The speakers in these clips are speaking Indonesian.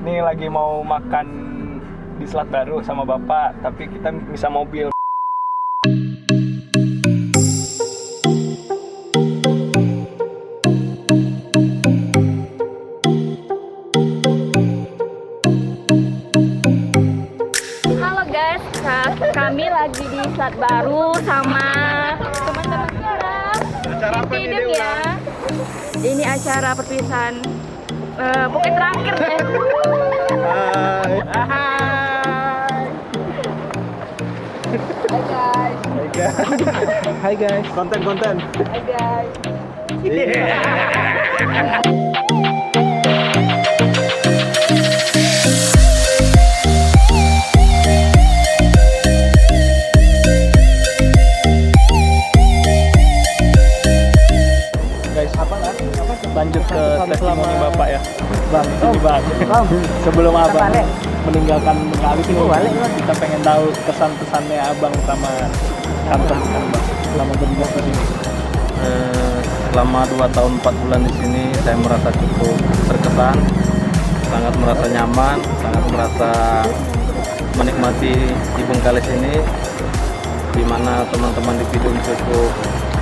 Nih lagi mau makan di Selat Baru sama bapak, tapi kita bisa mobil. Halo guys, kami lagi di Selat Baru sama teman-teman kita. Acara apa nih, Hidup ya. Ini acara perpisahan pokoknya terakhir deh. Hai. Hai guys. Hai guys. Konten. Hai guys. Guys, lanjut ke testimoni bapak ya. Bang, ini bang. Sebelum abang meninggalkan Bengkalis ini, kita pengen tahu kesan-pesannya abang sama kantor bang selama berdinas di sini. Selama 2 tahun 4 bulan di sini saya merasa cukup terkesan, sangat merasa nyaman, sangat merasa menikmati di Bengkalis ini, di mana teman-teman di Pidum cukup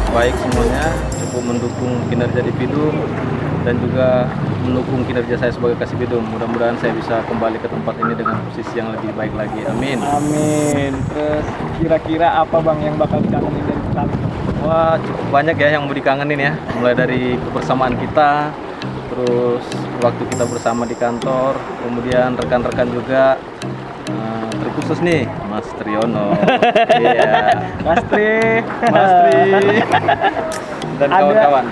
baik semuanya, cukup mendukung kinerja di Pidum dan juga mendukung kinerja saya sebagai Kasipidum. Mudah-mudahan saya bisa kembali ke tempat ini dengan posisi yang lebih baik lagi. Amin. Amin. Terus kira-kira apa bang yang bakal dikangenin dari Bengkalis? Wah, cukup banyak ya yang mau dikangenin ya. Mulai dari kebersamaan kita, terus waktu kita bersama di kantor, kemudian rekan-rekan juga, terkhusus nih Mas Triyono, iya, Mas Tri, dan kawan-kawan.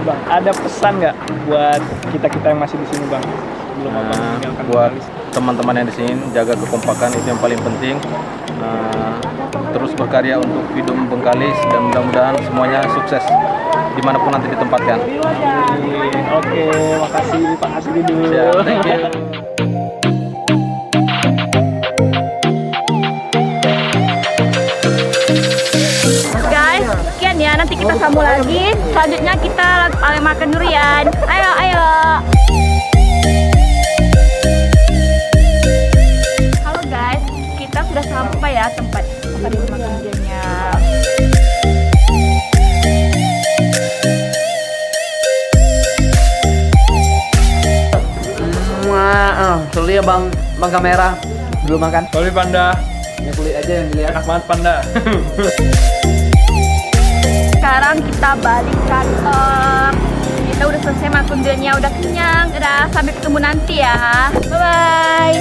Bang, ada pesan nggak buat kita yang masih di sini bang? Sebelum abang meninggalkan Buat Bengkalis? teman-teman yang di sini, jaga kekompakan itu yang paling penting. Terus berkarya untuk Pidum Bengkalis dan mudah-mudahan semuanya sukses dimanapun nanti ditempatkan. Amin. Oke, makasih Pak Kasipidum. Siap, thank you. Guys, sekian ya. Nanti kita sambung lagi. Selanjutnya kita makan durian. Ayo. Halo guys, kita sudah sampai ya tempat makan duriannya. Sorry ya bang kamera belum makan. Sorry Panda, Ya kulit aja yang dilihat. enak banget Panda. Sekarang kita balik kantor. Kita udah selesai makan duriannya, udah kenyang. Udah, sampai ketemu nanti ya. Bye bye.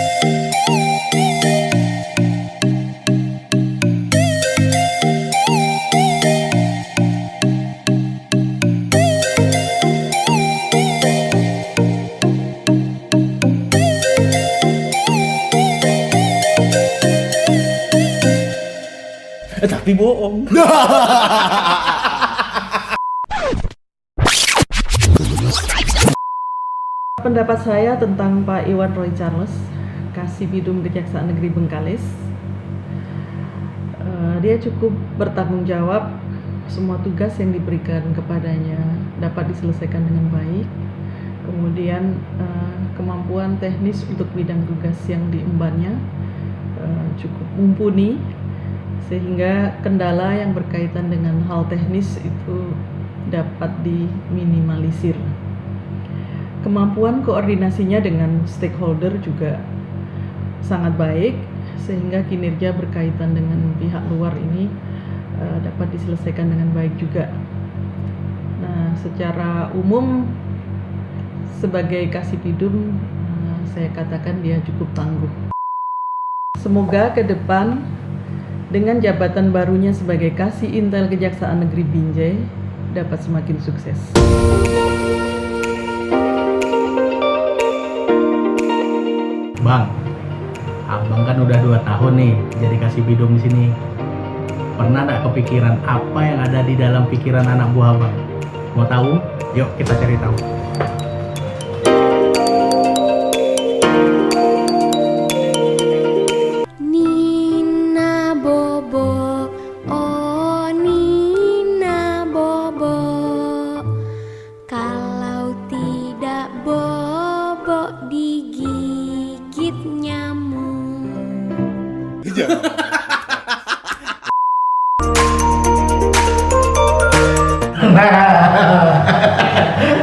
Tapi bohong. Pendapat saya tentang Pak Iwan Roy Charles, Kasipidum Kejaksaan Negeri Bengkalis, dia cukup bertanggung jawab, semua tugas yang diberikan kepadanya dapat diselesaikan dengan baik. Kemudian kemampuan teknis untuk bidang tugas yang diembannya cukup mumpuni, sehingga kendala yang berkaitan dengan hal teknis itu dapat diminimalisir. Kemampuan koordinasinya dengan stakeholder juga sangat baik, sehingga kinerja berkaitan dengan pihak luar ini dapat diselesaikan dengan baik juga. Nah, secara umum sebagai Kasipidum, saya katakan dia cukup tangguh. Semoga ke depan dengan jabatan barunya sebagai Kasih Intel Kejaksaan Negeri Binjai dapat semakin sukses. Bang, abang kan udah 2 tahun nih jadi Kasipidum di sini. Pernah nggak kepikiran apa yang ada di dalam pikiran anak buah abang? Mau tahu? Yuk kita cari tahu. Nina Bobo, oh Nina Bobo, kalau tidak bobok di gigi. gigit nyamuk.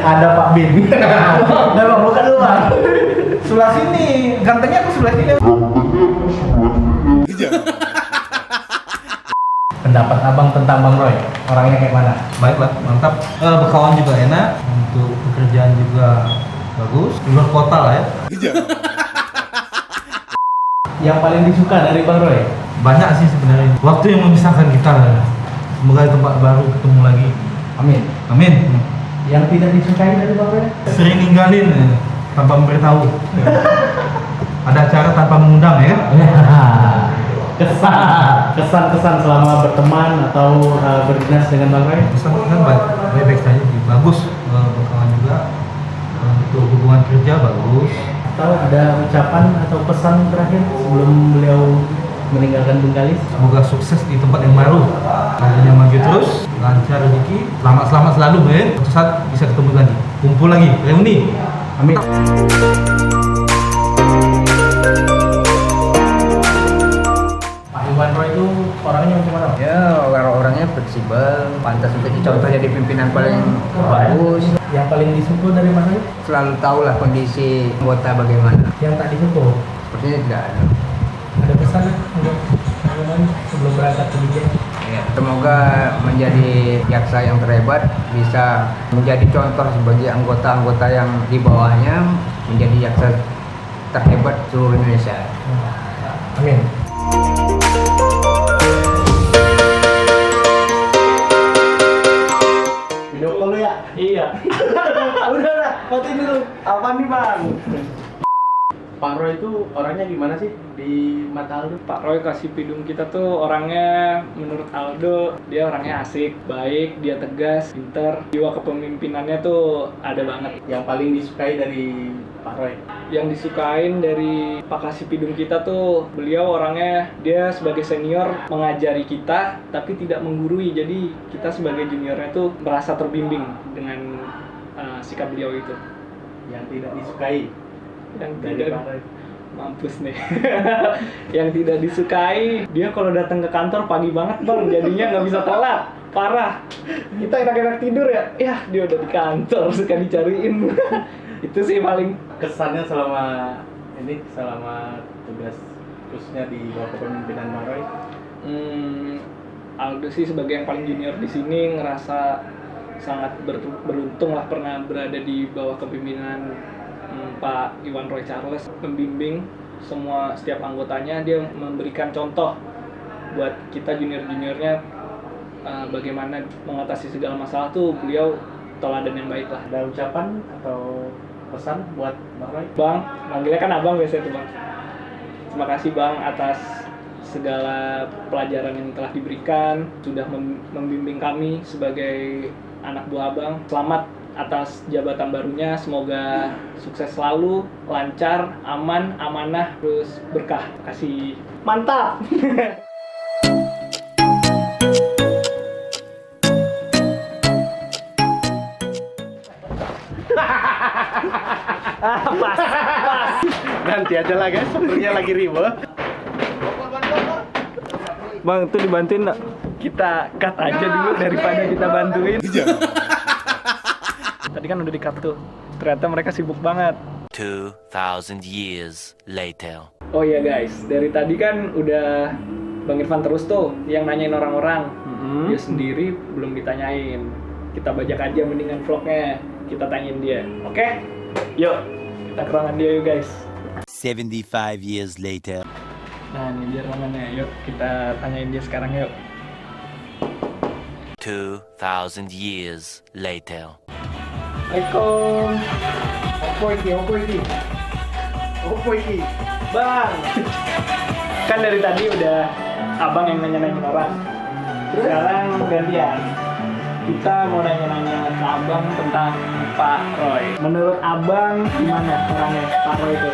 Ada Pak Bin. Nah, Bang, bukan lu, Bang. Sebelah sini. Gantengnya aku sebelah sini. Pendapat Abang tentang Bang Roy, orangnya kayak mana? Baiklah, mantap. Berkawan juga enak, untuk pekerjaan juga bagus. Di luar kota lah ya. Yang paling disuka dari Bang Roy? Banyak sih sebenarnya. Waktu yang memisahkan kita lah. Semoga di tempat baru ketemu lagi. Amin. Amin. Yang tidak disukai dari Bang Roy? Sering ninggalin tanpa memberitahu. Ada acara tanpa mengundang ya. Kesan selama berteman atau berdinas dengan Bang Roy? Bisa kan baik-baik saja, bagus. Berkawan juga. Untuk hubungan kerja bagus. Tahu ada ucapan atau pesan terakhir sebelum beliau meninggalkan Bengkalis? Semoga sukses di tempat yang baru. Karirnya maju terus, lancar rezeki, selamat selalu ya. Suatu saat bisa ketemu lagi, kumpul lagi, reuni. Amin. Pak Iwan Roy itu orangnya macam mana? Ya, orang-orangnya fleksibel, pantas untuk dicontoh jadi pimpinan paling bagus. Yang paling disuka dari Bang Roy? Selalu tahu lah kondisi anggota bagaimana. Yang tak disuka? Sepertinya tidak ada. Ada pesan untuk Bang Roy sebelum berangkat ke Bijak? Ya, semoga menjadi jaksa yang terhebat, bisa menjadi contoh sebagai anggota-anggota yang di bawahnya menjadi jaksa terhebat seluruh Indonesia. Amin. Video call ya? Iya. Udah lah, matiin dulu. Apa nih Bang? Pak Roy itu orangnya gimana sih di mata Aldo? Pak Roy Kasipidum kita tuh orangnya menurut Aldo dia orangnya asik, baik, dia tegas, pinter, jiwa kepemimpinannya tuh ada banget. Yang paling disukai dari Pak Roy? Yang disukain dari Pak Kasipidum kita tuh beliau orangnya dia sebagai senior mengajari kita tapi tidak menggurui, jadi kita sebagai juniornya tuh merasa terbimbing dengan sikap beliau itu. Yang tidak disukai Yang dari tidak Pak Roy? mampus nih. Yang tidak disukai dia kalau datang ke kantor pagi banget bang, jadinya nggak bisa telat, parah. Kita enak-enak tidur ya dia udah di kantor suka dicariin. Itu sih paling Kesannya selama tugas khususnya di bawah kepemimpinan Pak Roy? Aldo sih sebagai yang paling junior di sini ngerasa sangat beruntung lah pernah berada di bawah kepemimpinan Pak Iwan Roy Charles, membimbing setiap anggotanya, dia memberikan contoh buat kita junior-juniornya bagaimana mengatasi segala masalah tuh beliau teladan yang baik lah. Ada ucapan atau pesan buat Bang Roy? Bang, manggilnya kan abang biasanya tuh bang. Terima kasih bang atas segala pelajaran yang telah diberikan, sudah membimbing kami sebagai anak buah abang. Selamat atas jabatan barunya, semoga sukses selalu, lancar, aman, amanah, terus berkah. Kasih mantap. Pas. Nanti aja lah guys, sepertinya lagi ribet. Bang, tuh dibantuin nggak? Kita cut aja dulu daripada kita bantuin. Tadi kan udah di-cut tuh. Ternyata mereka sibuk banget. 2000 years later. Oh iya guys, dari tadi kan udah Bang Irfan terus tuh yang nanyain orang-orang. Dia sendiri belum ditanyain. Kita bajak aja mendingan vlognya. Kita tanyain dia. Oke? Yuk, kita ke ruangan dia yuk guys. 75 years later. Nah ini dia ruangannya. Yuk kita tanyain dia sekarang yuk. 2000 years later. Assalamualaikum. Opo iki? Bang. Kan dari tadi udah abang yang nanya-nanyain orang. Sekarang gantian. Kita mau nanya-nanya ke abang tentang Pak Roy. Menurut abang gimana orangnya Pak Roy itu?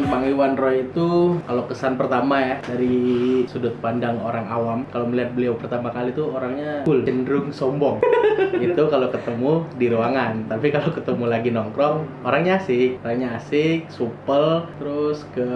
Bang Iwan Roy itu kalau kesan pertama ya dari sudut pandang orang awam, kalau melihat beliau pertama kali tuh orangnya cool, cenderung sombong. Itu kalau ketemu di ruangan. Tapi kalau ketemu lagi nongkrong, orangnya asik, supel. Terus ke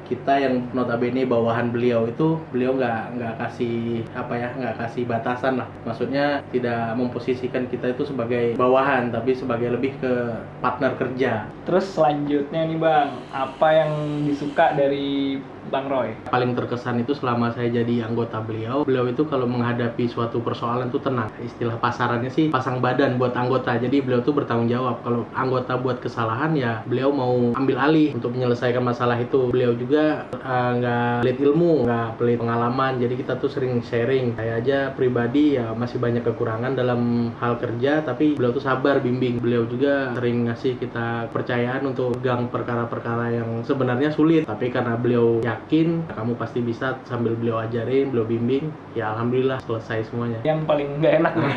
kita yang notabene bawahan beliau itu, beliau nggak kasih nggak kasih batasan lah. Maksudnya tidak memposisikan kita itu sebagai bawahan, tapi sebagai lebih ke partner kerja. Terus selanjutnya nih Bang, apa yang disuka dari Bang Roy? Paling terkesan itu selama saya jadi anggota beliau itu kalau menghadapi suatu persoalan tuh tenang. Istilah pasarannya sih pasang badan buat anggota. Jadi beliau tuh bertanggung jawab. Kalau anggota buat kesalahan ya beliau mau ambil alih untuk menyelesaikan masalah itu. Beliau juga nggak pelit ilmu, nggak pelit pengalaman. Jadi kita tuh sering sharing. Saya aja pribadi ya masih banyak kekurangan dalam hal kerja, tapi beliau tuh sabar bimbing. Beliau juga sering ngasih kita kepercayaan untuk pegang perkara-perkara yang sebenarnya sulit, tapi karena beliau yakin kamu pasti bisa, sambil beliau ajarin, beliau bimbing, ya alhamdulillah selesai semuanya. Yang paling nggak enak nih,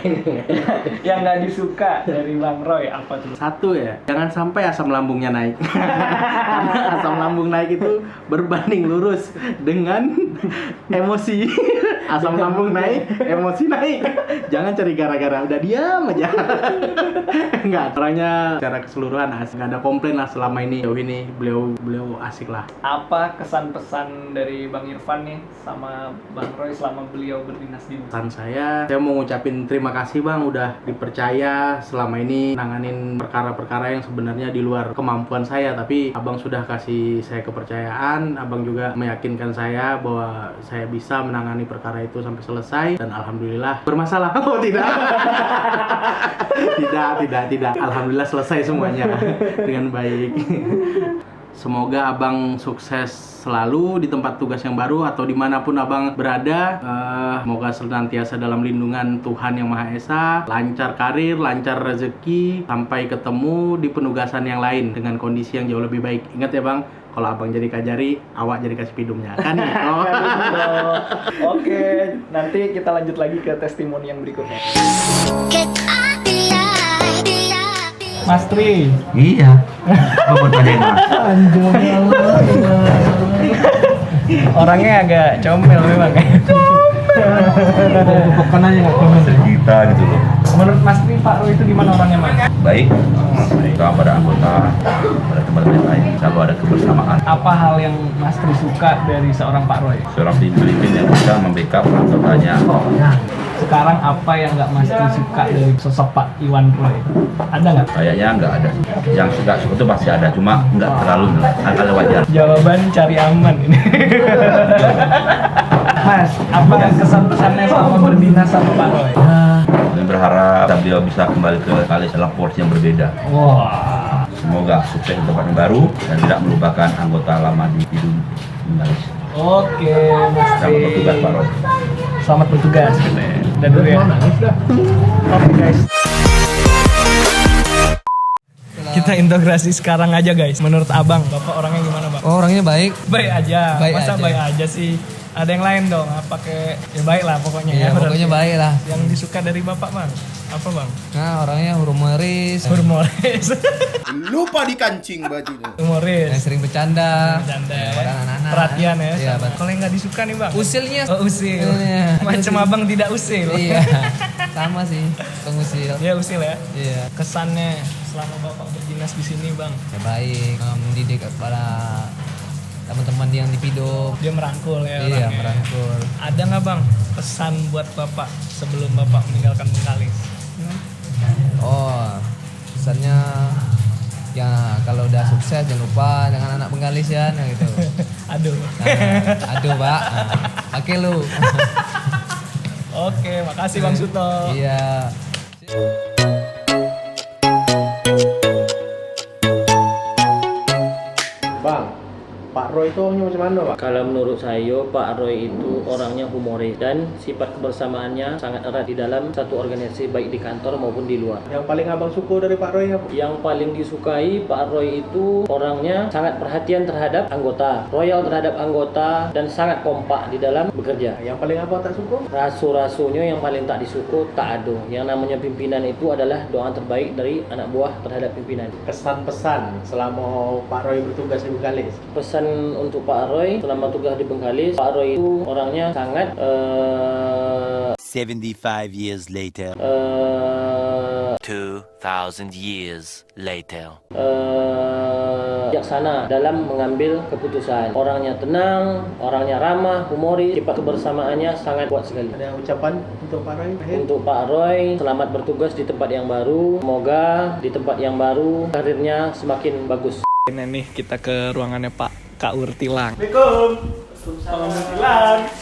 yang nggak disuka dari Bang Roy apa tuh? Satu ya, jangan sampai asam lambungnya naik. Karena asam lambung naik itu berbanding lurus dengan emosi. Asam lambung naik, emosi naik. Jangan cari gara-gara, udah diam aja. Enggak, orangnya secara keseluruhan asik, nggak ada komplain lah selama ini. Jauh ini beliau asik lah. Apa kesan-pesan dari Bang Irfan nih sama Bang Roy selama beliau berdinas di Pesan saya mau ngucapin terima kasih Bang, udah dipercaya selama ini nanganin perkara-perkara yang sebenarnya di luar kemampuan saya, tapi Abang sudah kasih saya kepercayaan. Abang juga meyakinkan saya bahwa saya bisa menangani perkara itu sampai selesai, dan alhamdulillah bermasalah. Oh tidak. tidak. Alhamdulillah selesai semuanya dengan baik. Semoga Abang sukses selalu di tempat tugas yang baru atau dimanapun Abang berada. Semoga senantiasa dalam lindungan Tuhan Yang Maha Esa, lancar karir, lancar rezeki, sampai ketemu di penugasan yang lain dengan kondisi yang jauh lebih baik. Ingat ya Bang, kalau Abang jadi Kajari, awak jadi kasih pidumnya. Kan gitu. Oke, nanti kita lanjut lagi ke testimoni yang berikutnya. Mas Tri. Iya. Apa tanya Mas? Orangnya agak comel memang. Bukan aja nggak komen kita gitu loh. Menurut Mas Tri, Pak Roy itu gimana orangnya Mas? Baik. Pada anggota, pada tempat lain selalu ada kebersamaan. Apa hal yang Mas Tri suka dari seorang Pak Roy? Seorang pemimpin yang bisa membackup anggotanya. Sekarang apa yang nggak Mas Tri suka dari sosok Pak Iwan Roy? Ada nggak? Kayaknya nggak ada. Yang suka itu pasti ada, cuma nggak terlalu, agak wajar. Jawaban cari aman ini. Mas, apa kesan-pesannya selama berdinas sama Pak Roy? Kami berharap beliau bisa kembali ke Kalis dalam porsi yang berbeda. Wah. Semoga sukses untuk yang baru dan tidak melupakan anggota lama di Bidum Kalis. Oke, Mas Tri. Selamat bertugas Pak Roy. Selamat bertugas. Dan dulu ya. Oke guys. Kita integrasi sekarang aja guys. Menurut Abang, Bapak orangnya gimana Bang? Oh, orangnya baik. Baik aja. Baik Masa aja. baik aja sih? Ada yang lain dong? Apa kayak ya baik lah pokoknya Iya, ya. berarti. pokoknya baik lah. Yang disuka dari Bapak Bang? Apa Bang? Nah, orangnya humoris. Humoris. Lupa dikancing bajunya. Humoris. Yang sering bercanda. Bercanda ya. Pada anak-anak. Perhatian ya. Iya, sama. Kalau yang nggak disuka nih Bang? Usilnya. Oh, usil. Iya. Macam Abang tidak usil. Iya. Sama sih, pengusil. Dia usil ya. Iya. Kesannya selama Bapak berdinas di sini Bang? Ya, baik, mendidik kepada teman-teman yang di Pidum. Dia merangkul ya. Iya, orangnya. merangkul. Ada nggak Bang pesan buat Bapak sebelum Bapak meninggalkan Bengkalis? Oh, pesannya ya kalau udah sukses jangan lupa dengan anak Bengkalis ya, nah gitu. Aduh. Nah, aduh Pak, pakai lu. Oke, makasih Bang Suto. Iya. Bang, Pak Roy itu orangnya macam mana Pak? Kalau menurut saya, Pak Roy itu orangnya humoris dan sifat kebersamaannya sangat erat di dalam satu organisasi, baik di kantor maupun di luar. Yang paling Abang suka dari Pak Roy apa? Yang paling disukai Pak Roy itu orangnya sangat perhatian terhadap anggota, royal terhadap anggota, dan sangat kompak di dalam bekerja. Yang paling Abang tak suka? Rasu-rasunya yang paling tak disuka tak ada. Yang namanya pimpinan itu adalah doa terbaik dari anak buah terhadap pimpinan. Kesan-pesan selama Pak Roy bertugas di Bengkalis? Pesan Pesan untuk Pak Roy selama tugas di Bengkalis. Pak Roy itu orangnya sangat 75 years later. 2000 years later. Bijaksana dalam mengambil keputusan. Orangnya tenang, orangnya ramah, humoris, sifat kebersamaannya sangat kuat sekali. Ada ucapan untuk Pak Roy? Untuk Pak Roy, selamat bertugas di tempat yang baru. Semoga di tempat yang baru karirnya semakin bagus. Ini nih kita ke ruangannya Pak Kak Urtilang. Assalamualaikum.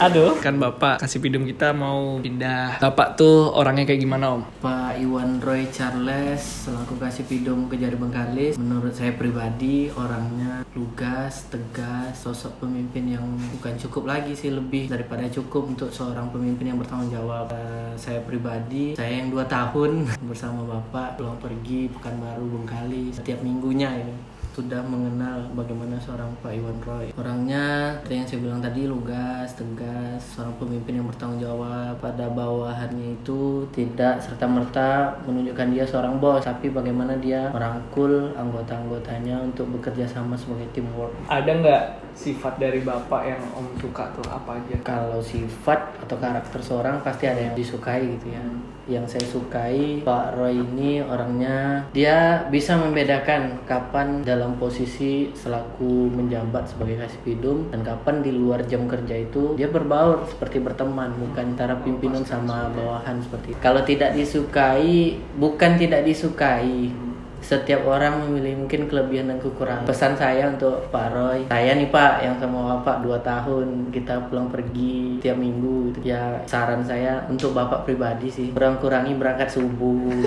Aduh, kan Bapak kasih pidum kita mau pindah. Bapak tuh orangnya kayak gimana Om? Pak Iwan Roy Charles selaku Kasih Pidum Kejari Bengkalis, menurut saya pribadi orangnya lugas, tegas, sosok pemimpin yang bukan cukup lagi sih, lebih daripada cukup untuk seorang pemimpin yang bertanggung jawab. Saya pribadi, saya yang 2 tahun bersama Bapak pulang pergi Pekanbaru Bengkalis setiap minggunya ya. Sudah mengenal bagaimana seorang Pak Iwan Roy. Orangnya, yang saya bilang tadi, lugas, tegas, seorang pemimpin yang bertanggung jawab. Pada bawahannya itu tidak serta-merta menunjukkan dia seorang bos, tapi bagaimana dia merangkul anggota-anggotanya untuk bekerja sama sebagai teamwork. Ada nggak sifat dari Bapak yang Om suka tuh apa aja? Kalau sifat atau karakter seorang pasti ada yang disukai gitu ya. Yang saya sukai Pak Roy ini orangnya, dia bisa membedakan kapan dalam posisi selaku menjabat sebagai Kasih Pidum dan kapan di luar jam kerja itu dia berbaur seperti berteman, bukan cara pimpinan sama bawahan seperti itu. Kalau tidak disukai, bukan tidak disukai. Setiap orang memilih mungkin kelebihan dan kekurangan. Pesan saya untuk Pak Roy, saya nih Pak yang sama Bapak 2 tahun kita pulang pergi tiap minggu gitu. Ya saran saya untuk Bapak pribadi sih, kurangi berangkat subuh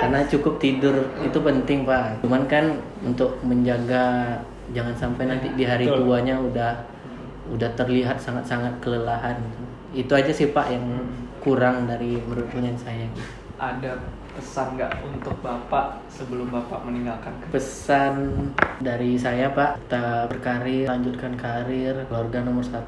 karena cukup tidur itu penting Pak. Cuman kan untuk menjaga jangan sampai nanti di hari tuanya udah terlihat sangat-sangat kelelahan. Itu aja sih Pak yang kurang dari menurut saya. Ada pesan nggak untuk Bapak sebelum Bapak meninggalkan? Pesan dari saya Pak, kita berkarir, lanjutkan karir, keluarga nomor 1,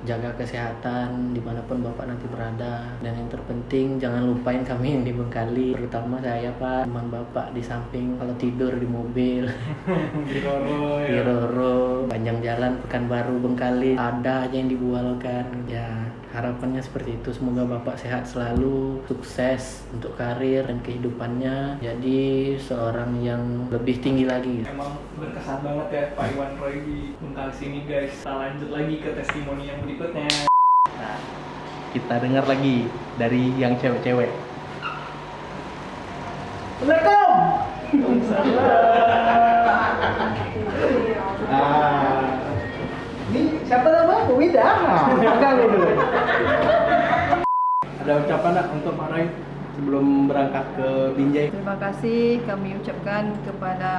jaga kesehatan dimanapun Bapak nanti berada, dan yang terpenting jangan lupain kami yang di Bengkalis, terutama saya Pak, teman Bapak di samping kalau tidur di mobil di Roro, panjang jalan Pekanbaru Bengkalis ada aja yang dibualkan. Ya harapannya seperti itu, semoga Bapak sehat selalu, sukses untuk karir dan kehidupannya, jadi seorang yang lebih tinggi lagi. Emang berkesan banget ya Pak Iwan Roy di Bengkalis ini guys. Kita lanjut lagi ke testimoni yang berikutnya. Nah, kita dengar lagi dari yang cewek-cewek. Assalamualaikum. Ini siapa nama? Bu Wida. Dulu. Ada ucapan nggak untuk Pak Roy sebelum berangkat ke Binjai? Terima kasih kami ucapkan kepada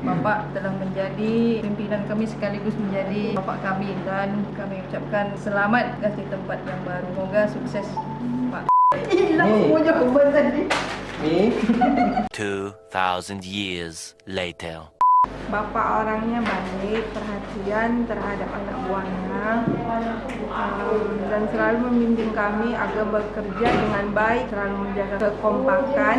Bapak telah menjadi pimpinan kami sekaligus menjadi Bapak kami, dan kami ucapkan selamat di tempat yang baru. Semoga sukses Pak. Hilang semua jawaban tadi. 2000 years later. Bapak orangnya baik, perhatian terhadap anak buahnya, dan selalu membimbing kami agar bekerja dengan baik, selalu menjaga kekompakan,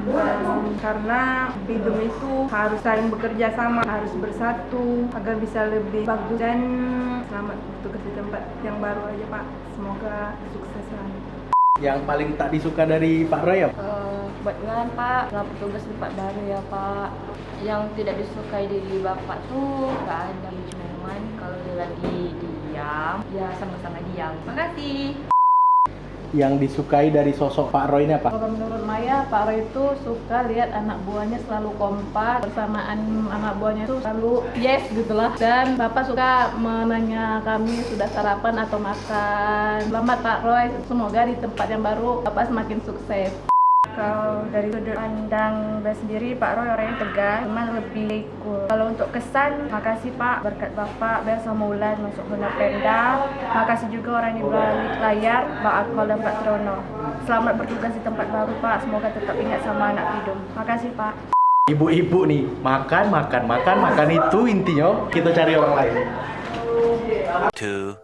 dan karena Pidum itu harus saling bekerja sama, harus bersatu agar bisa lebih bagus. Dan selamat bertugas di tempat yang baru aja Pak, semoga sukses selalu. Yang paling tak disuka dari Pak Roy ya? Kebetulan Pak, selamat bertugas di tempat baru ya Pak. Yang tidak disukai dari Bapak tuh gak ada cuman kalau dia lagi diam, ya sama-sama diam. Makasih. Yang disukai dari sosok Pak Roy ini apa? Kalau menurut Maya, Pak Roy itu suka lihat anak buahnya selalu kompak, bersamaan anak buahnya itu selalu yes gitulah. Dan Bapak suka menanya kami sudah sarapan atau makan. Selamat Pak Roy, semoga di tempat yang baru Bapak semakin sukses. Kalau dari sudut pandang saya sendiri, Pak Roy orangnya tegas, cuman lebih cool. Kalau untuk kesan, makasih Pak, berkat Bapak, biasa Maulan masuk guna Pemda. Makasih juga orang di balik layar, Pak Akmal dan Pak Trono. Selamat bertugas di tempat baru Pak, semoga tetap ingat sama anak Pidum. Makasih Pak. Ibu-ibu nih, makan itu intinya, kita cari orang lain. 2000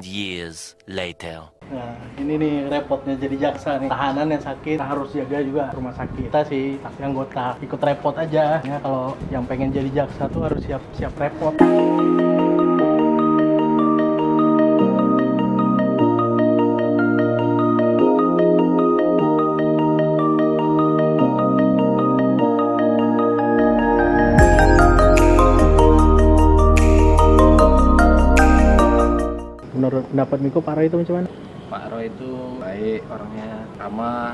years later. Nah, ini nih repotnya jadi jaksa nih. Tahanan yang sakit harus jaga juga rumah sakit. Kita sih pasti anggota ikut repot aja. Ya kalau yang pengen jadi jaksa tuh harus siap repot. Menurut pendapat Miko, Pak Roy itu macam mana? Pak Roy itu baik, orangnya ramah,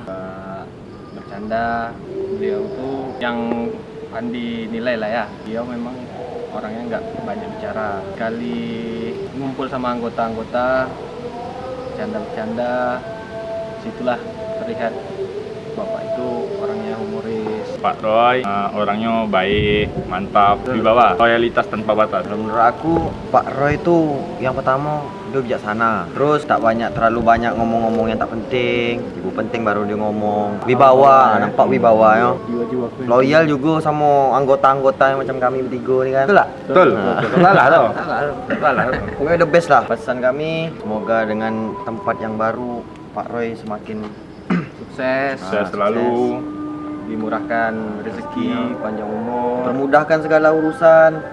bercanda. Beliau tuh yang Andi nilai lah ya. Beliau memang orangnya nggak banyak bicara. Kali ngumpul sama anggota-anggota, bercanda-bercanda, situlah terlihat Bapak itu orangnya humoris. Pak Roy orangnya baik, mantap, wibawa, loyalitas tanpa batas. Menurut aku Pak Roy itu yang pertama dia bijaksana, terus terlalu banyak ngomong-ngomong yang tak penting. Ibu penting baru dia ngomong. Wibawa, nampak wibawa ya. Loyal juga sama anggota-anggota yang macam kami bertiga ni kan. Betul tak? Betul. Salah tu. Salah. Pokoknya the best lah. Pesan kami, semoga dengan tempat yang baru Pak Roy semakin Sukses selalu, dimurahkan rezeki, panjang umur, permudahkan segala urusan,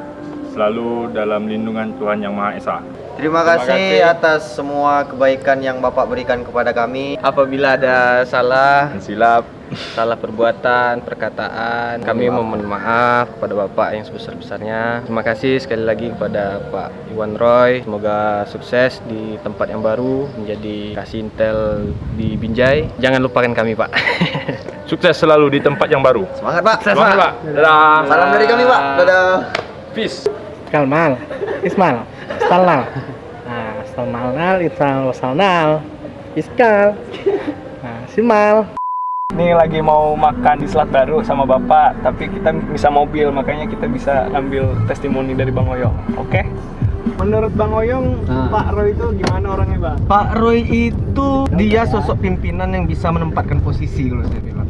selalu dalam lindungan Tuhan Yang Maha Esa. Terima kasih atas semua kebaikan yang Bapak berikan kepada kami. Apabila ada salah, silap, salah perbuatan, perkataan, kami mohon maaf kepada Bapak yang sebesar-besarnya. Terima kasih sekali lagi kepada Pak Iwan Roy. Semoga sukses di tempat yang baru, menjadi kasih intel di Binjai. Jangan lupakan kami, Pak. Sukses selalu di tempat yang baru. Semangat, Pak. Semangat, Pak. Dadah. Salam dari kami, Pak. Dadah. Peace. Kalmal, Ismal, Stalnal. Nah, Stalnal, Ismal, Stalnal, Iskal. Nah, Simal. Ini lagi mau makan di Selat Baru sama Bapak, tapi kita bisa mobil, makanya kita bisa ambil testimoni dari Bang Oyong. Oke? Menurut Bang Oyong, Pak Roy itu gimana orangnya, Bang? Pak Roy itu dia sosok pimpinan yang bisa menempatkan posisi kalau saya bilang.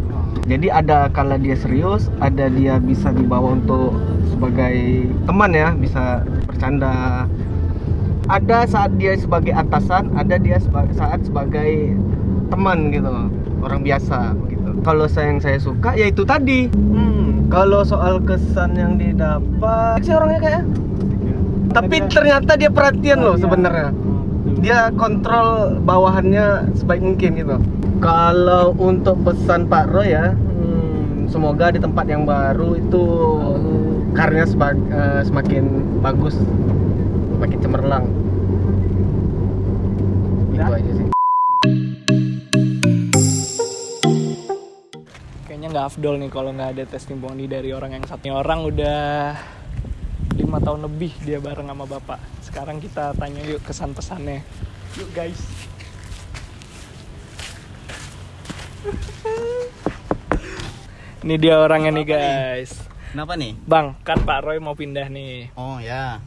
Jadi ada kala dia serius, ada dia bisa dibawa untuk sebagai teman ya, bisa bercanda. Ada saat dia sebagai atasan, ada dia saat sebagai teman gitu, orang biasa begitu. Kalau yang saya suka ya itu tadi. Kalau soal kesan yang didapat, sih orangnya kayak. Tapi ternyata dia perhatian loh sebenarnya. Dia kontrol bawahannya sebaik mungkin gitu. Kalau untuk pesan Pak Roy ya, semoga di tempat yang baru itu karirnya semakin bagus, semakin cemerlang. Itu aja sih. Kayaknya nggak afdol nih kalau nggak ada testimoni dari orang yang satunya. Orang udah 5 tahun lebih dia bareng sama Bapak. Sekarang kita tanya yuk kesan pesannya. Yuk guys. Ini dia orangnya nih guys. Kenapa nih? Bang, kan Pak Roy mau pindah nih. Oh ya.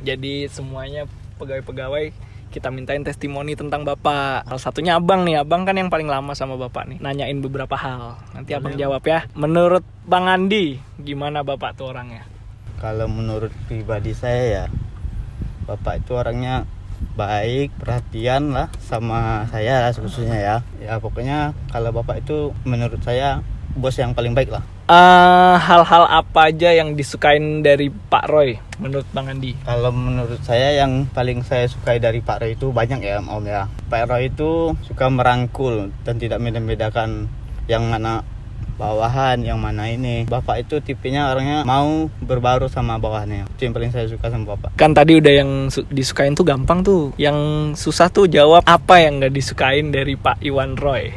Jadi semuanya pegawai-pegawai kita mintain testimoni tentang Bapak. Salah satunya Abang nih. Abang kan yang paling lama sama Bapak nih. Nanyain beberapa hal. Nanti Abang jawab ya. Menurut Bang Andi, gimana Bapak tuh orangnya? Kalau menurut pribadi saya ya, Bapak itu orangnya baik, perhatian lah sama saya lah khususnya ya. Ya pokoknya kalau Bapak itu menurut saya bos yang paling baik lah. Hal-hal apa aja yang disukain dari Pak Roy menurut Bang Andi? Kalau menurut saya yang paling saya sukai dari Pak Roy itu banyak ya Om ya. Pak Roy itu suka merangkul dan tidak membedakan yang mana bawahan, yang mana ini. Bapak itu tipenya orangnya mau berbaru sama bawahannya. Itu yang paling saya suka sama Bapak. Kan tadi udah yang disukain tuh gampang tuh. Yang susah tuh jawab apa yang gak disukain dari Pak Iwan Roy.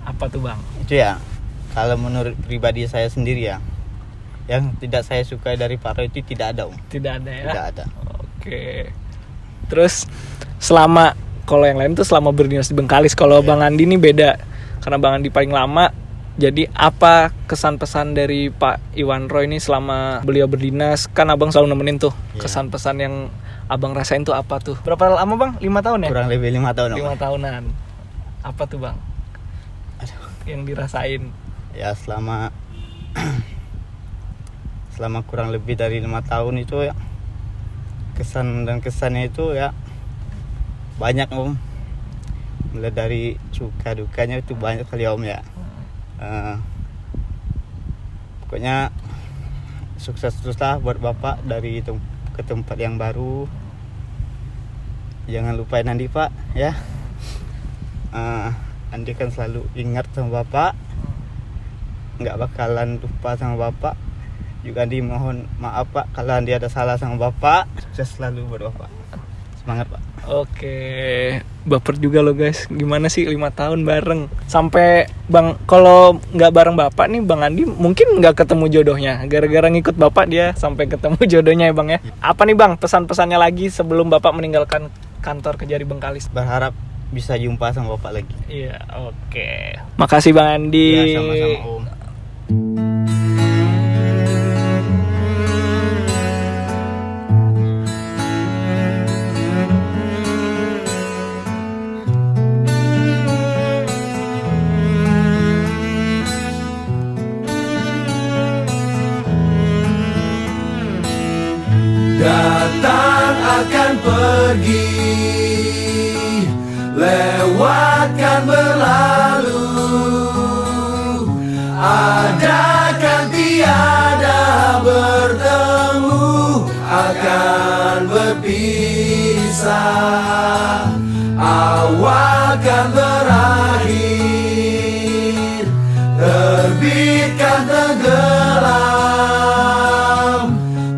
Apa tuh Bang? Itu ya, kalau menurut pribadi saya sendiri ya, yang tidak saya sukai dari Pak Roy itu tidak ada Om. Tidak ada ya? Tidak ada. Oke. Terus selama, kalau yang lain tuh selama berdinas di Bengkalis. Kalau Bang Andi ini beda. Karena Bang Andi paling lama. Jadi apa kesan-pesan dari Pak Iwan Roy ini selama beliau berdinas? Kan Abang selalu nemenin tuh. Kesan-pesan yang Abang rasain tuh apa tuh? Berapa lama Bang? 5 tahun ya? Kurang lebih 5 tahun. 5 tahunan. Apa tuh Bang? Yang dirasain? Ya selama kurang lebih dari 5 tahun itu ya, kesan dan kesannya itu ya banyak Om. mulai dari suka dukanya itu banyak kali Om ya. Pokoknya sukses teruslah buat Bapak dari ke tempat yang baru. Jangan lupain Andi Pak ya. Andi kan selalu ingat sama Bapak, nggak bakalan lupa sama Bapak. Juga Andi mohon maaf Pak kalau Andi ada salah sama Bapak. Sukses selalu buat Bapak. Semangat Pak. Oke, baper juga lo guys. Gimana sih 5 tahun bareng? Sampai Bang, kalau nggak bareng Bapak nih Bang Andi mungkin nggak ketemu jodohnya. Gara-gara ngikut Bapak dia sampai ketemu jodohnya ya Bang ya. Apa nih Bang pesan-pesannya lagi sebelum Bapak meninggalkan kantor Kejari Bengkalis? Berharap bisa jumpa sama Bapak lagi. Iya, oke. Makasih Bang Andi. Ya, sama-sama Om. Datang akan pergi, lewatkan berlalu, ada kan tiada bertemu, akan berpisah, awal kan berakhir, terbitkan tenggelam,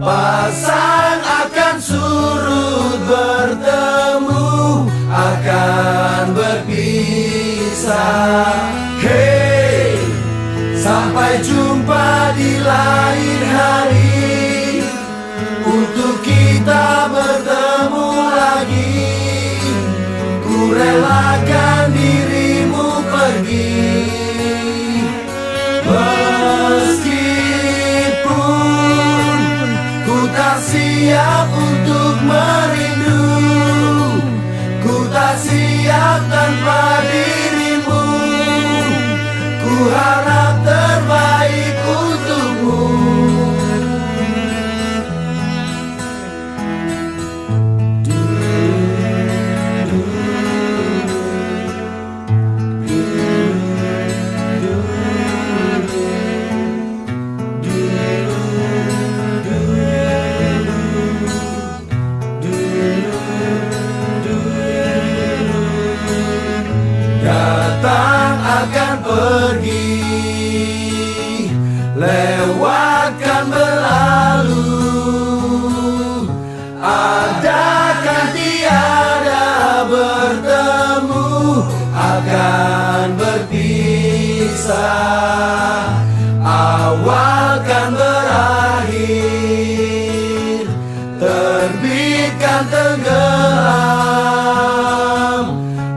pasang akan surut bertemu, akan berpisah. Hey, sampai jumpa di lain hari, untuk kita bertemu lagi. Ku relakan dirimu pergi, meskipun ku tak siap untuk merindu, ku tak siap tanpa dirimu. Ku harap terbaik untukmu. Datang akan pergi, lewatkan berlalu, adakan tiada bertemu, akan berpisah, awal kan berakhir, terbitkan tenggelam,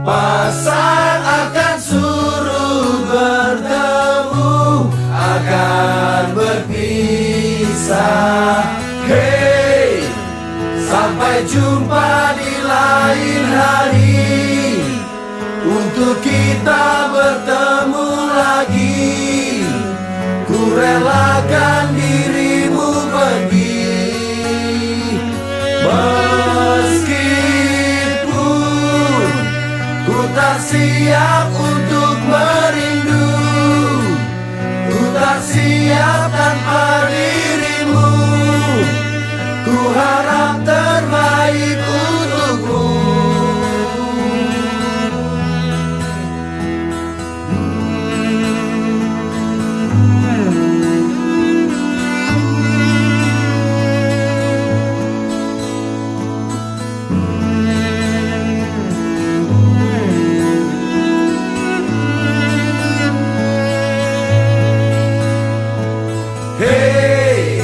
pasang akan surut bertemu, akan berpisah. Hey, sampai jumpa di lain hari, untuk kita bertemu lagi. Ku relakan dirimu pergi, meskipun ku tak siap untuk merindu, ku tak siap tanpa dirimu. Ku harap terbaik untukmu. Hey,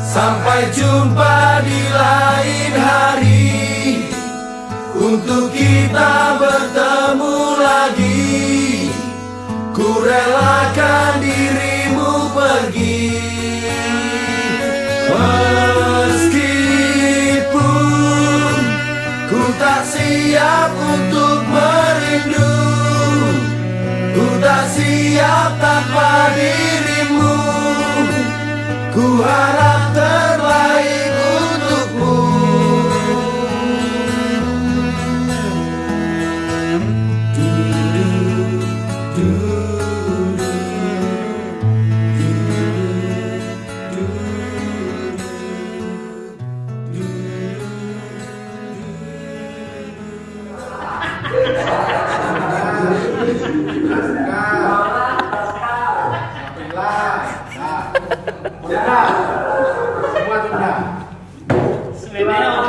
sampai jumpa di lain hari, untuk kita bertemu lagi. Ku relakan dirimu pergi, meskipun ku tak siap untuk merindu, ku tak siap tanpa dirimu. Ku harap terbaik untukmu. Gimana